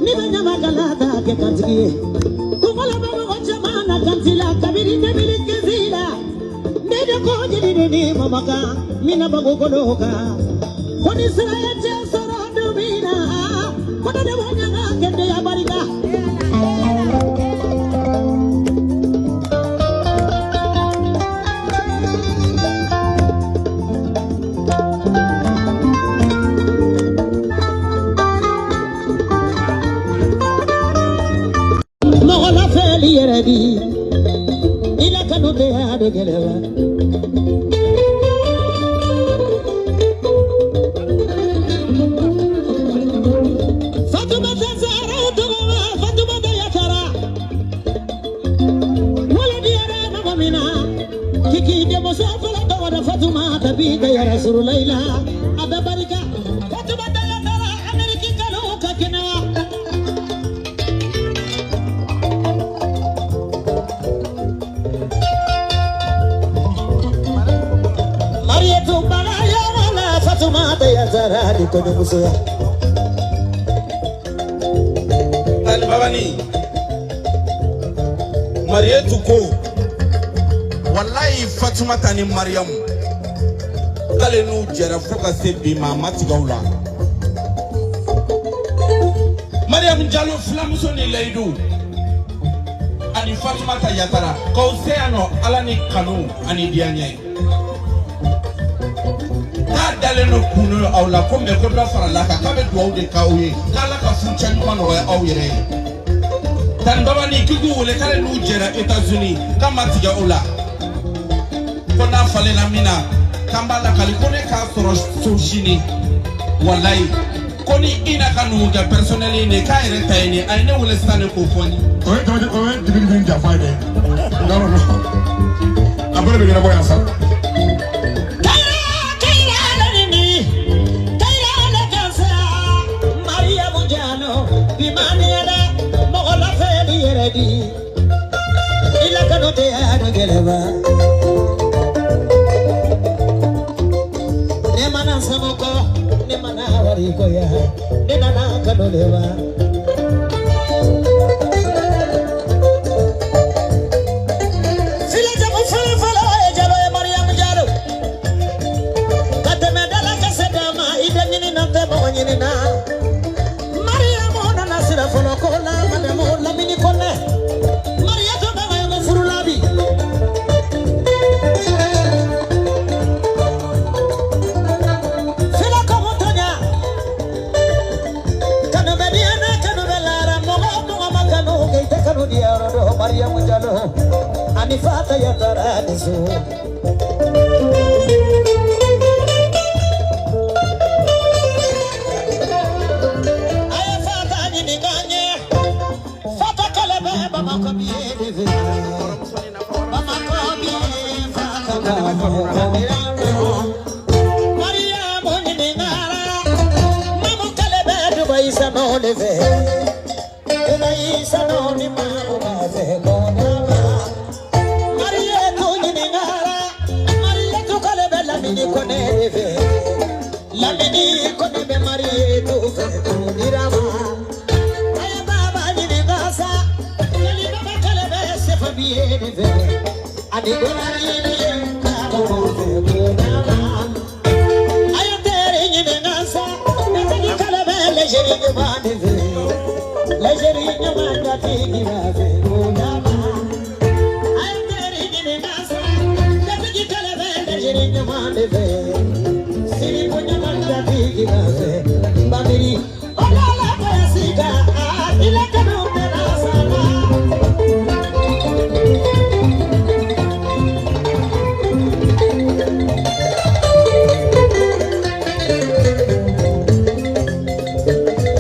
Nibanya magalata ke kantiye. Kukola baba ochamana kantila kabiri kabiri kezila. Nede koje ni mamaka mina bagokoloka. Koni siraya chesara dubina. Kona de wanya ngende ya barika. Ila kanu de ado gelewa Fatuma Zara Utuma Fatuma de Yatara Wala diara mamina Kiki de Musafala Tawada Fatuma Tabiga ya Rasulullah Ababarika Fatuma de Yatara Ameriki Kaluka Kinawa Zara kono musoya Tani babani Marietu ko wallahi Fatuma tani Mariam kale nu jara foka se bi mama tigawla Mariam Jallo flamuso ni leidu ani Fatuma ta yatara ko seano alani kanu ani dianye daleno kuno awla kombe ko da fara la ka kabe duwa de kawye kala ka funcha nyuma no ya awire tan baba ni kigu wole kale nu jera États-Unis kama tiga ola kona fale na mina kamba la kali kone ka soro soshini wallahi koni ina kanu ga personnel ne ka ere tayni ay ne wole stane ko foni o dibi ja fayde no abere be ngara boya sa Ila kanu de ado gelewa Ne mana samoko ne mana wariko ya ne nana kanu lewa Sila jabu fala e jalo e Mariam Jallo Kateme dala kasedama ide nyini na tebo nyini na Mariam ona nasira folo kola mademo lamini kone Mariam Jallo Anifata ya taradisu Aya fata nyini ganye Fata kale beba makobiye divi Mama kobiye fata Mariam nyini ngara Mamu kale beba isa no leve Isa no ni ma Lamini kone be Marietu fe dirama Aya baba ni gasa Yali baba kale be se fabiye ni fe Adi gonari ni kabo fe dirama Aya tere ni gasa Nati kale be lejeri ni mani fe Lejeri ni manda tigi wa fe dirama Aya tere ni gasa Nati kale be lejeri ni mani fe Babiri, ola la pasika, ila kanu mera sana.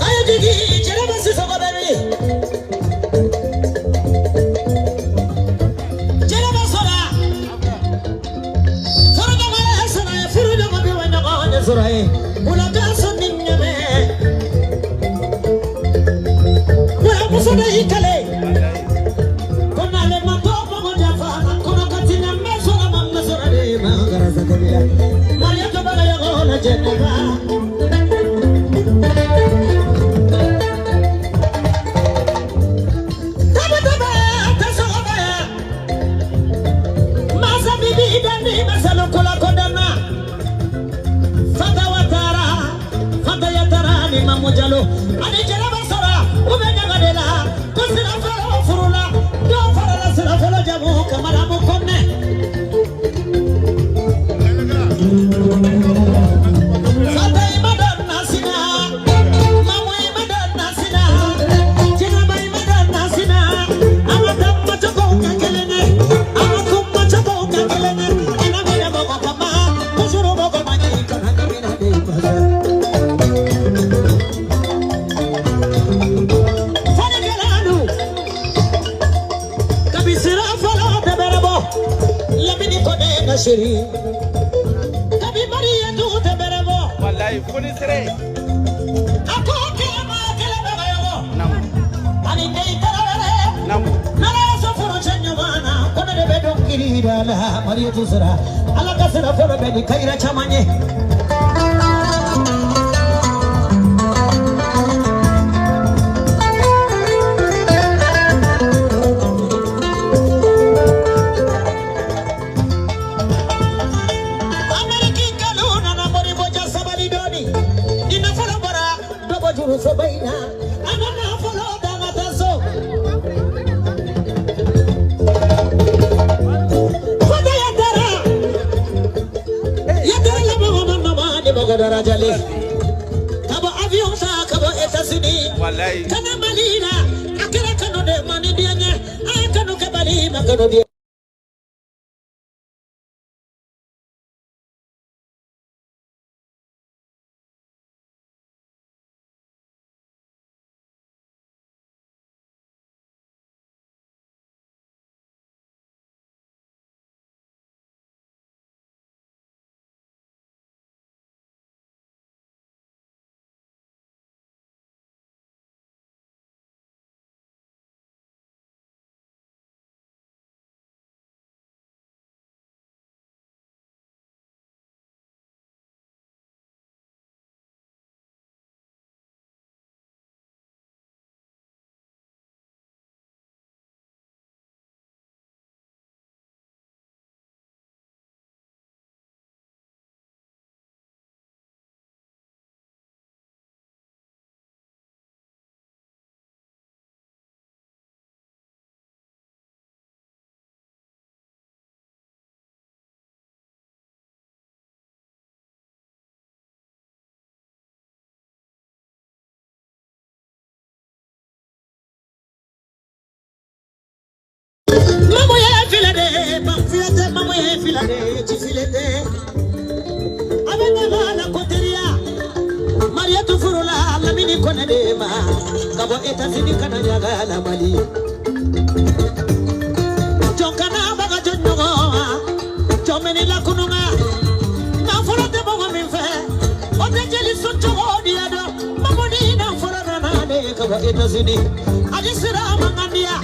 Ayo digi, chere basi sogo baby. Chere basora. Sora da mara sana, furu da mabi wanya ko ne sora e. Ula kaso ninyame. Musoda ikale kona le matopo moja fana kona katina mesora mamesora de mangara zakobia Maria to bala ya gola jeneva chérie. Kabi Maria tu te berebo. Wallahi koni sere. Ako kema kele bagayo. Nam. Ani dei tarare. Nam. Nara so furo chenyo mana. Kono de bedo kirira la Maria tu sera. Ala kasera furo bedi kaira chamanye. Sobaina, amana follow dangataso. Fada yadara, yadara lama mama ni bagadara jale. Kabo avion sa kabo États-Unis. Wallahi. Kana malina, akira kano de mani dianya, akano kabali makano dia. Mamu ya filade, pamfilate, mamu ya filade, chifilete. Abena la koteria, Maria tu furula, la mini konedema. Kabo États-Unis kana yaga la Mali. Jonkana baga jonyogo, jomeni la kununga. Na furate bongo minfe, ote jeli sunchogo diado. Mamu ni na furana nane, kabo États-Unis. Alisira mangandia.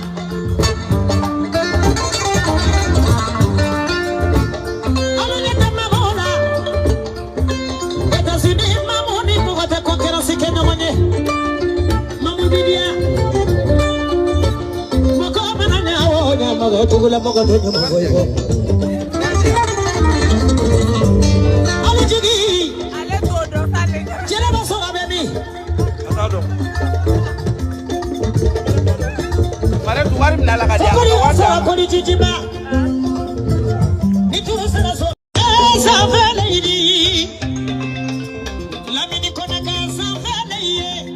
Tugula moga donyo mogo. Ale jigi. Ale todo sale. Jere basora baby. Asado. Mare tuwari mnala kadia. Kori jijiba. Nitu sera so. Sa lady. La mini konaka sa lady.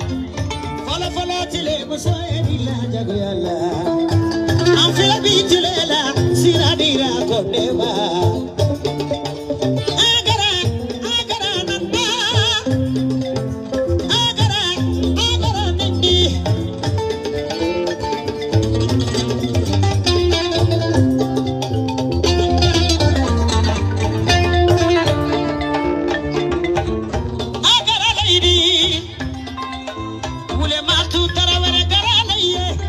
Fola tile muso edila jagoyala. Amfila bintulela siradira koneba. Agara nanda. Agara nindi. Agara lady. Mule matu tarawara gara lady.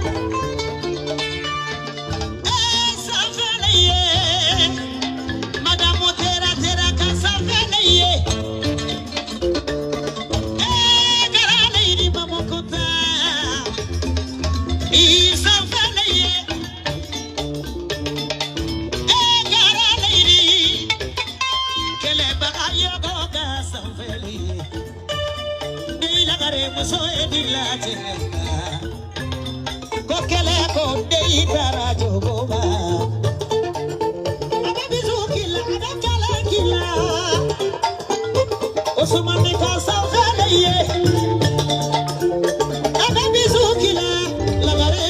Kokele ko dei tarajo goba. Abizukila adakala kila. Osumane ka safale. Abizukila lagare.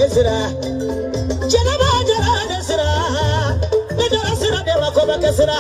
سرا جنبا جران سرا ندر سرا دما كوبا كسرا